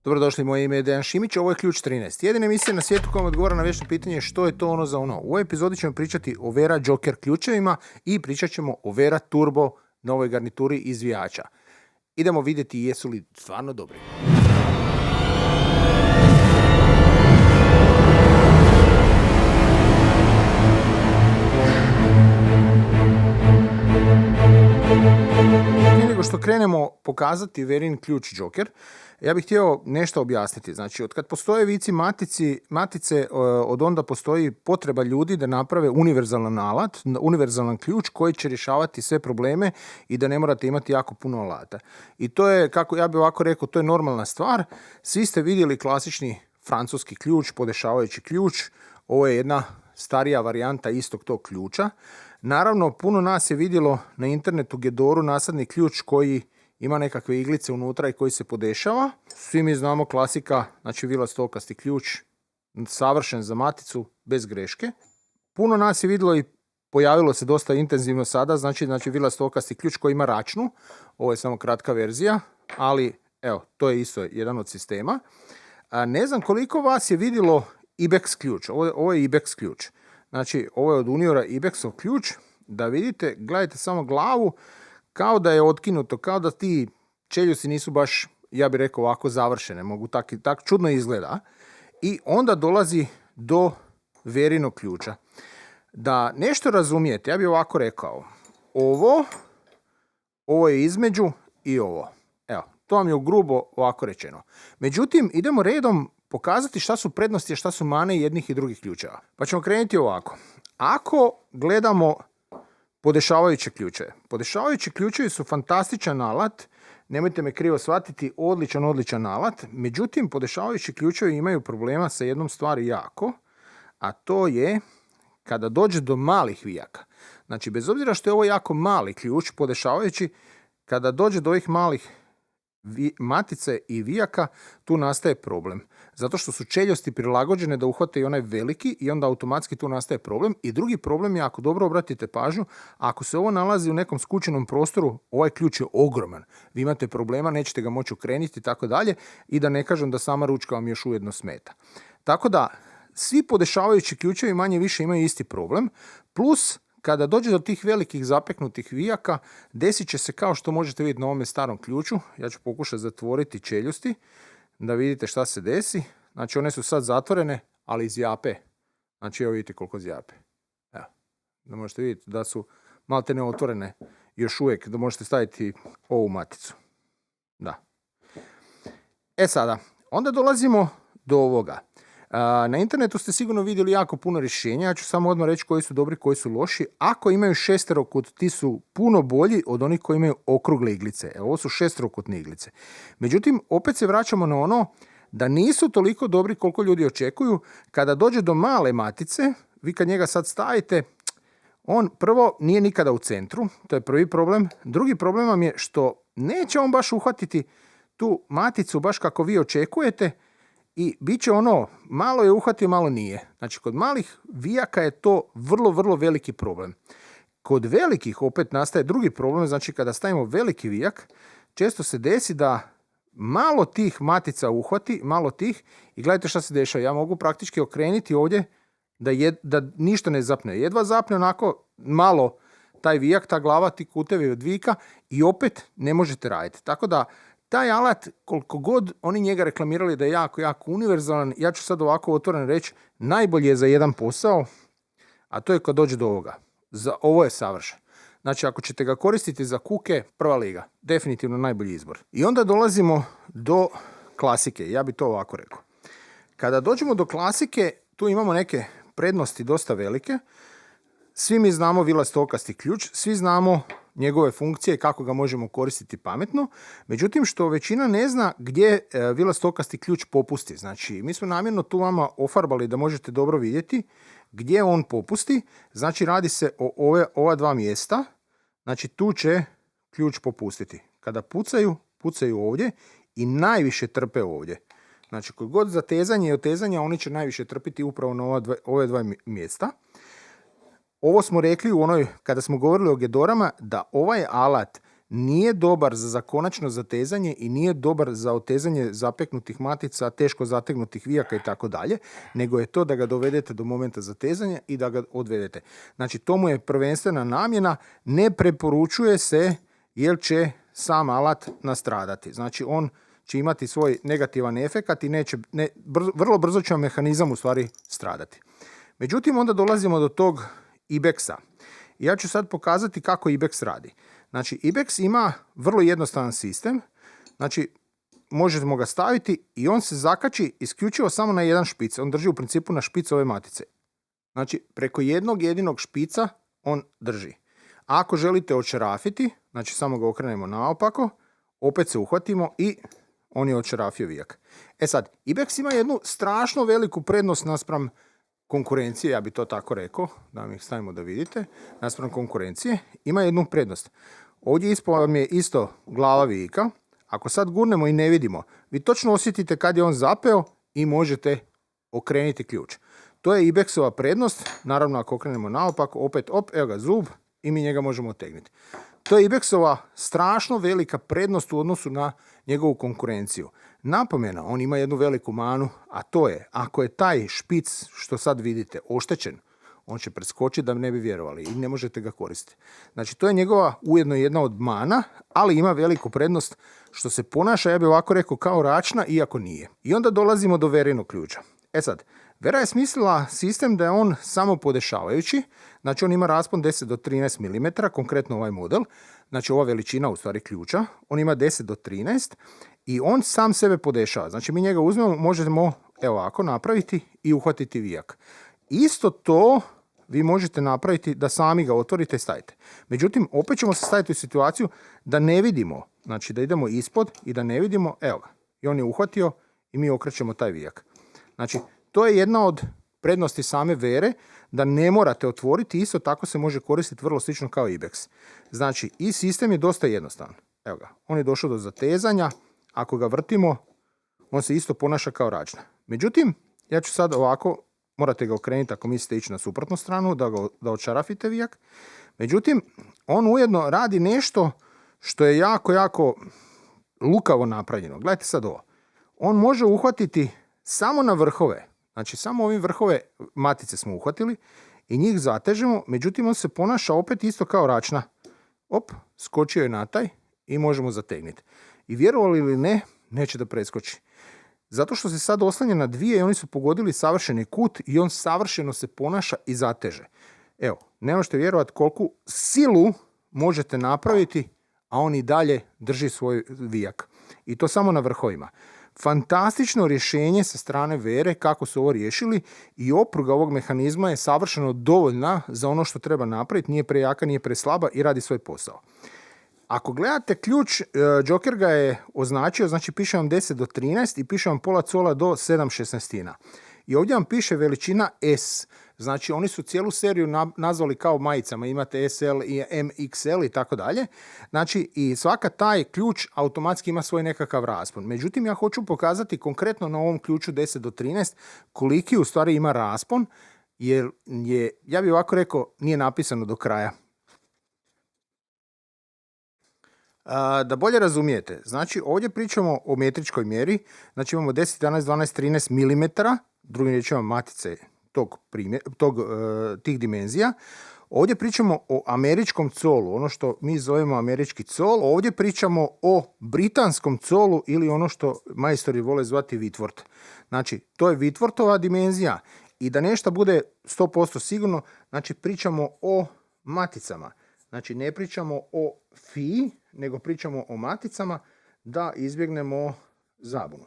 Dobrodošli, moje ime je Dejan Šimić, ovo je Ključ 13. Jedina emisija na svijetu koja odgovara na vječno pitanje što je to ono za ono. U ovoj epizodi ćemo pričati o Vera Joker ključevima i pričat ćemo o Vera Turbo novoj garnituri izvijača. Idemo vidjeti jesu li stvarno dobri. Prije nego što krenemo pokazati Verin ključ Joker, ja bih htio nešto objasniti. Znači, od kad postoje vici matice, od onda postoji potreba ljudi da naprave univerzalan alat, univerzalan ključ koji će rješavati sve probleme i da ne morate imati jako puno alata. I to je, kako ja bih ovako rekao, to je normalna stvar. Svi ste vidjeli klasični francuski ključ, podešavajući ključ. Ovo je jedna starija varijanta istog tog ključa. Naravno, puno nas je vidjelo na internetu Gedoru nasadni ključ koji ima nekakve iglice unutra i koji se podešava. Svi mi znamo klasika, znači vilastokasti ključ, savršen za maticu, bez greške. Puno nas je vidjelo i pojavilo se dosta intenzivno sada, znači vilastokasti ključ koji ima račnu. Ovo je samo kratka verzija, ali evo, to je isto jedan od sistema. Ne znam koliko vas je vidjelo Ibex ključ. Ovo je Ibex ključ. Znači, ovo je od Uniora Ibexov ključ. Da vidite, gledajte samo glavu, kao da je otkinuto, kao da ti čeljusi nisu baš, ja bih rekao, ovako završene. Mogu tak čudno izgleda. I onda dolazi do Verinog ključa. Da nešto razumijete, ja bih ovako rekao. Ovo je između i ovo. Evo, to vam je ugrubo ovako rečeno. Međutim, idemo redom pokazati šta su prednosti, a šta su mane jednih i drugih ključeva. Pa ćemo krenuti ovako. Ako gledamo podešavajuće ključeve. Podešavajući ključevi su fantastičan alat, nemojte me krivo shvatiti, odličan alat. Međutim, podešavajući ključevi imaju problema sa jednom stvari jako, a to je kada dođe do malih vijaka. Znači, bez obzira što je ovo jako mali ključ, podešavajući, kada dođe do ovih malih matice i vijaka, tu nastaje problem. Zato što su čeljosti prilagođene da uhvate i onaj veliki i onda automatski tu nastaje problem. I drugi problem je, ako dobro obratite pažnju, ako se ovo nalazi u nekom skučenom prostoru, ovaj ključ je ogroman. Vi imate problema, nećete ga moći ukreniti i tako dalje, i da ne kažem da sama ručka vam još ujedno smeta. Tako da, svi podešavajući ključevi manje više imaju isti problem, plus kada dođe do tih velikih zapeknutih vijaka, desit će se kao što možete vidjeti na ovome starom ključu. Ja ću pokušati zatvoriti čeljusti da vidite šta se desi. Znači, one su sad zatvorene, ali zjape. Znači, evo vidite koliko zjape. Evo, da možete vidjeti da su malte ne otvorene još uvijek, da možete staviti ovu maticu. Da. Sada, onda dolazimo do ovoga. Na internetu ste sigurno vidjeli jako puno rješenja, ja ću samo odmah reći koji su dobri, koji su loši. Ako imaju šesterokut, ti su puno bolji od onih koji imaju okrugle iglice. Ovo su šesterokutne iglice. Međutim, opet se vraćamo na ono da nisu toliko dobri koliko ljudi očekuju. Kada dođe do male matice, vi kad njega sad stavite, on prvo nije nikada u centru, to je prvi problem. Drugi problem vam je što neće on baš uhvatiti tu maticu baš kako vi očekujete, i bit će ono, malo je uhvatio, malo nije. Znači, kod malih vijaka je to vrlo, vrlo veliki problem. Kod velikih opet nastaje drugi problem, znači kada stavimo veliki vijak, često se desi da malo tih matica uhvati, malo tih, i gledajte šta se dešava. Ja mogu praktički okrenuti ovdje da ništa ne zapne. Jedva zapne onako malo taj vijak, ta glava, ti kutevi od vijka, i opet ne možete raditi. Tako da, taj alat, koliko god oni njega reklamirali da je jako, jako univerzalan, ja ću sad ovako otvoreno reći, najbolji je za jedan posao, a to je kad dođe do ovoga. Ovo je savršen. Znači, ako ćete ga koristiti za kuke, prva liga. Definitivno najbolji izbor. I onda dolazimo do klasike. Ja bi to ovako rekao. Kada dođemo do klasike, tu imamo neke prednosti dosta velike. Svi mi znamo vilastokasti ključ, svi znamo njegove funkcije i kako ga možemo koristiti pametno. Međutim, što većina ne zna, gdje vilastokasti ključ popusti. Znači, mi smo namjerno tu vama ofarbali da možete dobro vidjeti gdje on popusti. Znači, radi se o ova dva mjesta. Znači, tu će ključ popustiti. Kada pucaju ovdje i najviše trpe ovdje. Znači, kod god zatezanje i otezanje, oni će najviše trpiti upravo na ove dva mjesta. Ovo smo rekli kada smo govorili o Gedorama, da ovaj alat nije dobar za konačno zatezanje i nije dobar za otezanje zapeknutih matica, teško zategnutih vijaka i tako dalje, nego je to da ga dovedete do momenta zatezanja i da ga odvedete. Znači, to mu je prvenstvena namjena, ne preporučuje se jer će sam alat nastradati. Znači, on će imati svoj negativan efekat i vrlo brzo će mehanizam u stvari stradati. Međutim, onda dolazimo do tog IBEX-a. Ja ću sad pokazati kako IBEX radi. Znači, IBEX ima vrlo jednostavan sistem. Znači, možemo ga staviti i on se zakači isključivo samo na jedan špic. On drži u principu na špic ove matice. Znači, preko jednog jedinog špica on drži. Ako želite očerafiti, znači samo ga okrenemo naopako, opet se uhvatimo i on je očerafio vijak. E sad, IBEX ima jednu strašno veliku prednost naspram konkurencije, ja bi to tako rekao, da mi ih stavimo da vidite, naspram konkurencije, ima jednu prednost. Ovdje ispod vam je isto glava vijika. Ako sad gurnemo i ne vidimo, vi točno osjetite kad je on zapeo i možete okrenuti ključ. To je IBEX-ova prednost, naravno ako okrenemo naopako, opet evo ga zub i mi njega možemo otegnuti. To je IBEX-ova strašno velika prednost u odnosu na njegovu konkurenciju. Napomena, on ima jednu veliku manu, a to je, ako je taj špic što sad vidite oštećen, on će preskočiti da ne bi vjerovali i ne možete ga koristiti. Znači, to je njegova ujedno jedna od mana, ali ima veliku prednost što se ponaša, ja bih ovako rekao, kao račna, iako nije. I onda dolazimo do Verinog ključa. E sad, Vera je smislila sistem da je on samo podešavajući, znači on ima raspon 10 do 13 mm, konkretno ovaj model, znači ova veličina u stvari ključa, on ima 10 do 13 i on sam sebe podešava. Znači mi njega uzmemo, možemo evo ovako napraviti i uhvatiti vijak. Isto to vi možete napraviti da sami ga otvorite i stavite. Međutim, opet ćemo se staviti u situaciju da ne vidimo, znači da idemo ispod i da ne vidimo, evo ga, i on je uhvatio i mi okrećemo taj vijak. Znači, to je jedna od prednosti same Vere, da ne morate otvoriti, isto tako se može koristiti vrlo slično kao IBEX. Znači, i sistem je dosta jednostavan. Evo ga, on je došao do zatezanja, ako ga vrtimo, on se isto ponaša kao račna. Međutim, ja ću sad ovako, morate ga okrenuti ako mislite ići na suprotnu stranu, da očarafite vijak. Međutim, on ujedno radi nešto što je jako, jako lukavo napravljeno. Gledajte sad ovo. On može uhvatiti samo na vrhove. Znači, samo ovim vrhove matice smo uhvatili i njih zatežemo, međutim, on se ponaša opet isto kao račna. Skočio je na taj i možemo zategnuti. I vjerovali ili ne, neće da preskoči. Zato što se sad oslanja na dvije i oni su pogodili savršeni kut i on savršeno se ponaša i zateže. Evo, ne možete vjerovati koliku silu možete napraviti, a on i dalje drži svoj vijak. I to samo na vrhovima. Fantastično rješenje sa strane Vere kako su ovo riješili i opruga ovog mehanizma je savršeno dovoljna za ono što treba napraviti, nije prejaka, nije preslaba i radi svoj posao. Ako gledate ključ, Joker ga je označio, znači piše vam 10 do 13 i piše vam pola cola do 7/16. I ovdje vam piše veličina S. Znači oni su cijelu seriju nazvali kao majicama, imate SL i MXL i tako dalje. Znači i svaka taj ključ automatski ima svoj nekakav raspon. Međutim, ja hoću pokazati konkretno na ovom ključu 10 do 13 koliki u stvari ima raspon, jer je, ja bih ovako rekao, nije napisano do kraja. Da bolje razumijete, znači ovdje pričamo o metričkoj mjeri, znači imamo 10, 11, 12, 13 mm, drugim riječima matice tih dimenzija. Ovdje pričamo o američkom colu, ono što mi zovemo američki col, ovdje pričamo o britanskom colu ili ono što majstori vole zvati Whitworth. Znači, to je Whitworthova dimenzija i da nešto bude 100% sigurno, znači pričamo o maticama. Znači, ne pričamo o fi, nego pričamo o maticama da izbjegnemo zabunu.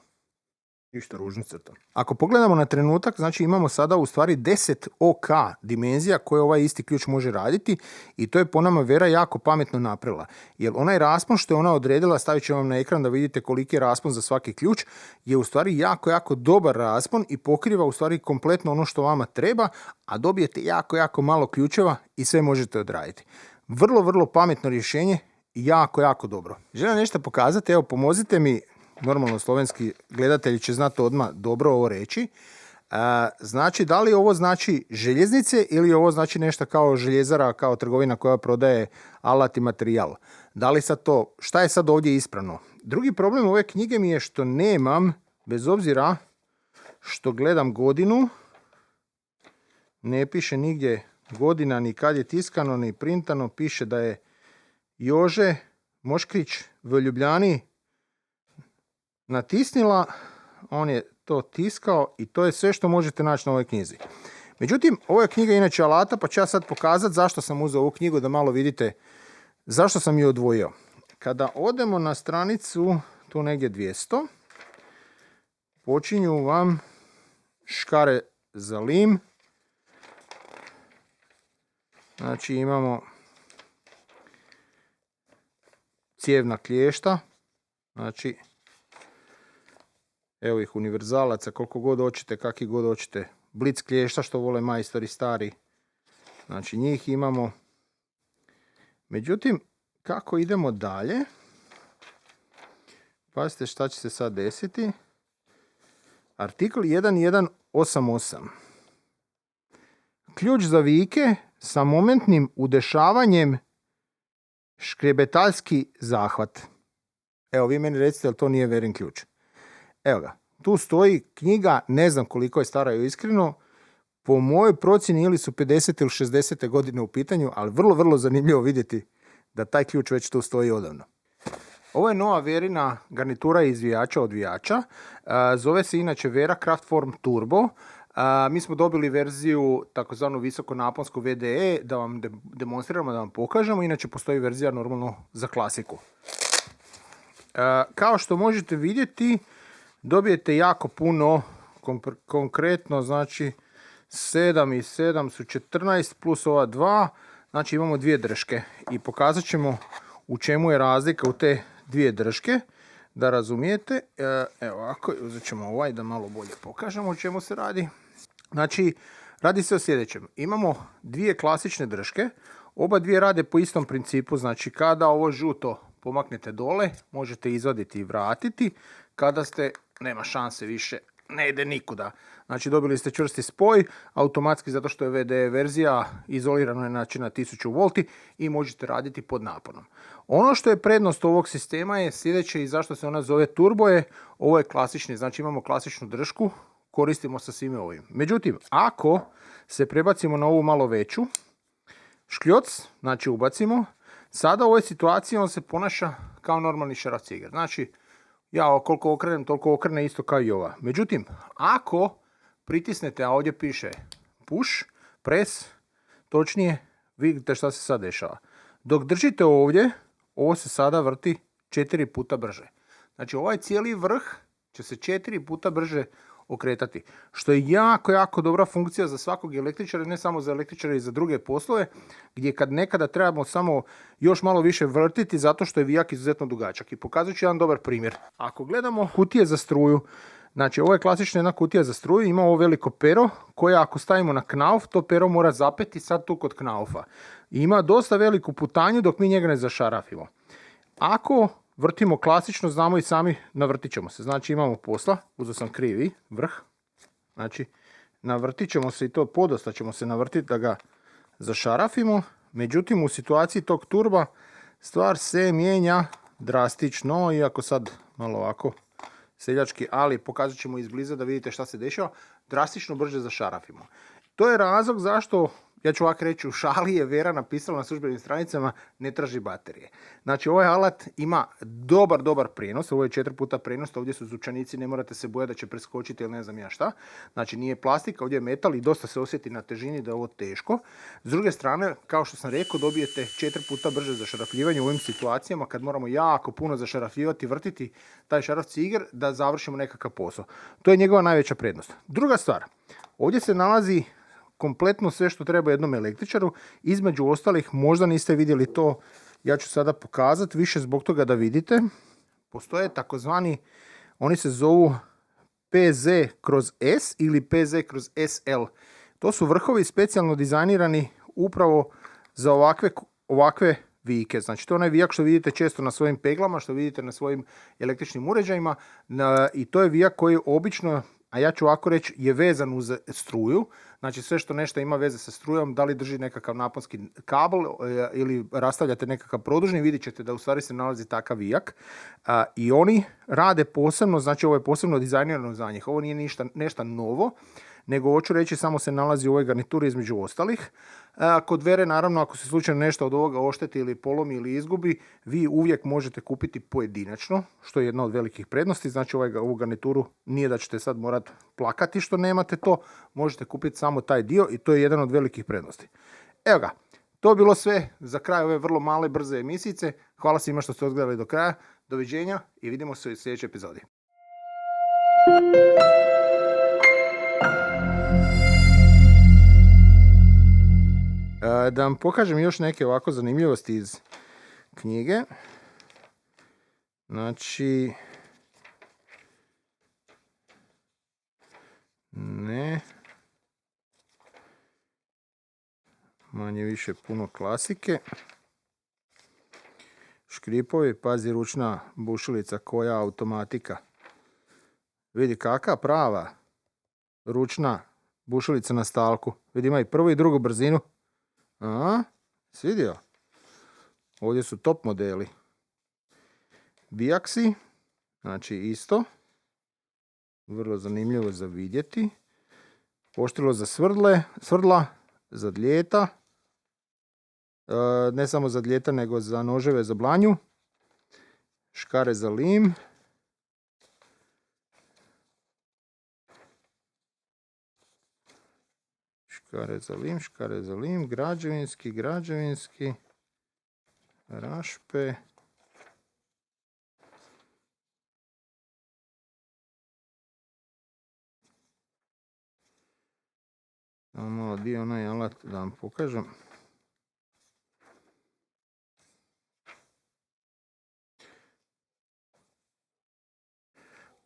Ništa ružno crta. Ako pogledamo na trenutak, znači imamo sada u stvari 10 OK dimenzija koje ovaj isti ključ može raditi i to je po nama Vera jako pametno napravila. Jer onaj raspon što je ona odredila, stavit ću vam na ekran da vidite koliki je raspon za svaki ključ, je u stvari jako, jako dobar raspon i pokriva u stvari kompletno ono što vama treba, a dobijete jako, jako malo ključeva i sve možete odraditi. Vrlo, vrlo pametno rješenje i jako, jako dobro. Želim nešto pokazati, evo pomozite mi. Normalno slovenski gledatelji će znati odmah dobro ovo reći. Znači, da li ovo znači željeznice ili ovo znači nešto kao željezara, kao trgovina koja prodaje alat i materijal? Da li sad to, šta je sad ovdje ispravno? Drugi problem ove knjige mi je što nemam, bez obzira što gledam godinu, ne piše nigdje godina, ni kad je tiskano, ni printano, piše da je Jože Moškrić v Ljubljani natisnila, on je to tiskao i to je sve što možete naći na ovoj knjizi. Međutim, ovo je knjiga inače alata, pa ću ja sad pokazati zašto sam uzeo ovu knjigu, da malo vidite zašto sam ju odvojio. Kada odemo na stranicu, tu negdje 200, počinju vam škare za lim. Znači imamo cijevna klješta, znači evo ih univerzalaca, koliko god hoćete, kakvi god hoćete. Blic klješta što vole majstori stari, znači njih imamo. Međutim, kako idemo dalje, pazite šta će se sad desiti. Artikl 1188. Ključ za vike sa momentnim udešavanjem škrebetaljski zahvat. Evo, vi meni recite, ali to nije Verin ključ. Evo ga, tu stoji knjiga, ne znam koliko je stara i iskreno, po mojoj procjeni ili su 50 ili 60 godine u pitanju, ali vrlo, vrlo zanimljivo vidjeti da taj ključ već tu stoji odavno. Ovo je nova Verina garnitura izvijača odvijača. Zove se inače Vera Craftform Turbo. Mi smo dobili verziju takozvanu visokonaponsku VDE da vam demonstriramo, da vam pokažemo. Inače postoji verzija normalno za klasiku. Kao što možete vidjeti, dobijete jako puno, konkretno znači 7 i 7 su 14 plus ova 2, znači imamo dvije drške i pokazat ćemo u čemu je razlika u te dvije drške, da razumijete. Evo ovako, uzet ćemo ovaj da malo bolje pokažemo o čemu se radi. Znači, radi se o sljedećem. Imamo dvije klasične drške, oba dvije rade po istom principu, znači kada ovo žuto pomaknete dole, možete izvaditi i vratiti, kada ste, nema šanse više, ne ide nikuda. Znači dobili ste čvrsti spoj, automatski zato što je VDE verzija, izolirano je znači na 1000 V i možete raditi pod naponom. Ono što je prednost ovog sistema je sljedeće i zašto se ona zove turbo je, ovo je klasični, znači imamo klasičnu dršku, koristimo sa svime ovim. Međutim, ako se prebacimo na ovu malo veću, škljoc, znači ubacimo, sada u ovoj situaciji on se ponaša kao normalni šaraf ciger. Znači, ja koliko okrenem, toliko okrene isto kao i ova. Međutim, ako pritisnete, a ovdje piše push, press, točnije, vidite šta se sad dešava. Dok držite ovdje, ovo se sada vrti 4 puta brže. Znači, ovaj cijeli vrh će se 4 puta brže okretati. Što je jako, jako dobra funkcija za svakog električara, ne samo za električare i za druge poslove, gdje kad nekada trebamo samo još malo više vrtiti zato što je vijak izuzetno dugačak. I pokazat ću jedan dobar primjer. Ako gledamo kutije za struju, znači ovo je klasična jedna kutija za struju, ima ovo veliko pero koje ako stavimo na knauf, to pero mora zapeti sad tu kod knaufa. I ima dosta veliku putanju dok mi njega ne zašarafimo. Ako vrtimo klasično, znamo i sami, navrtit ćemo se. Znači imamo posla, uzeo sam krivi vrh, znači navrtit ćemo se i to podosta ćemo se navrtiti da ga zašarafimo. Međutim, u situaciji tog turba stvar se mijenja drastično, iako sad malo ovako seljački, ali pokazat ćemo izbliza da vidite šta se dešava, drastično brže zašarafimo. To je razlog zašto, ja ću ovako reći, u šali je Vera napisala na službenim stranicama ne traži baterije. Znači ovaj alat ima dobar prijenos, ovo je 4 puta prijenos, ovdje su zučanici, ne morate se bojati da će preskočiti ili ne znam ja šta. Znači nije plastika, ovdje je metal i dosta se osjeti na težini da je ovo teško. S druge strane, kao što sam rekao, dobijete 4 puta brže zašarafljivanje u ovim situacijama kad moramo jako puno zašarafljivati, vrtiti taj šaraf ciger da završimo nekakav posao. To je njegova najveća prednost. Druga stvar, ovdje se nalazi kompletno sve što treba jednom električaru. Između ostalih, možda niste vidjeli to, ja ću sada pokazati, više zbog toga da vidite. Postoje takozvani, oni se zovu PZ/S ili PZ/SL. To su vrhovi specijalno dizajnirani upravo za ovakve vijke. Znači to je onaj vijak što vidite često na svojim peglama, što vidite na svojim električnim uređajima i to je vijak koji obično a ja ću ovako reći, je vezan uz struju. Znači sve što nešto ima veze sa strujom, da li drži nekakav naponski kabel ili rastavljate nekakav produžni, vidjet ćete da u stvari se nalazi takav vijak. I oni rade posebno, znači ovo je posebno dizajnirano za njih. Ovo nije nešto novo, nego hoću reći samo se nalazi u ovoj garnituri između ostalih. Kod vere, naravno, ako se slučajno nešto od ovoga ošteti ili polomi ili izgubi, vi uvijek možete kupiti pojedinačno, što je jedna od velikih prednosti. Znači ovu garnituru nije da ćete sad morati plakati što nemate to, možete kupiti samo taj dio i to je jedan od velikih prednosti. Evo ga, to je bilo sve za kraj ove vrlo male, brze emisijice. Hvala svima što ste odgledali do kraja. Doviđenja i vidimo se u sljedećoj epizodi. Da vam pokažem još neke ovako zanimljivosti iz knjige. Znači, manje više puno klasike. Škripovi, pazi, ručna bušilica, koja automatika. Vidi kakva prava ručna bušilica na stalku. Vidi, ima i prvu i drugu brzinu. Svidio? Ovdje su top modeli. Bijaksi, znači isto. Vrlo zanimljivo za vidjeti. Poštrilo za svrdla, za dljeta. Ne samo za dljeta, nego za noževe za blanju. Škare za lim. Škare za lim, građevinski, rašpe. Malo dio onaj alat da vam pokažem.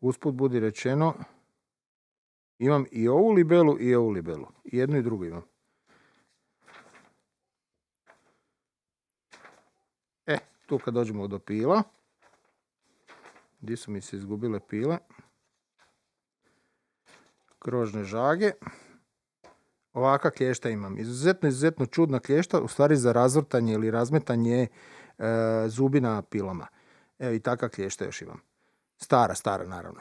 Usput budi rečeno, imam i ovu libelu i ovu libelu. I jednu i drugu imam. Tu kad dođemo do pila. Gdje su mi se izgubile pile? Krožne žage. Ovaka klješta imam. Izuzetno čudna klješta, u stvari za razvrtanje ili razmetanje zubi na pilama. Evo i taka klješta još imam. Stara naravno.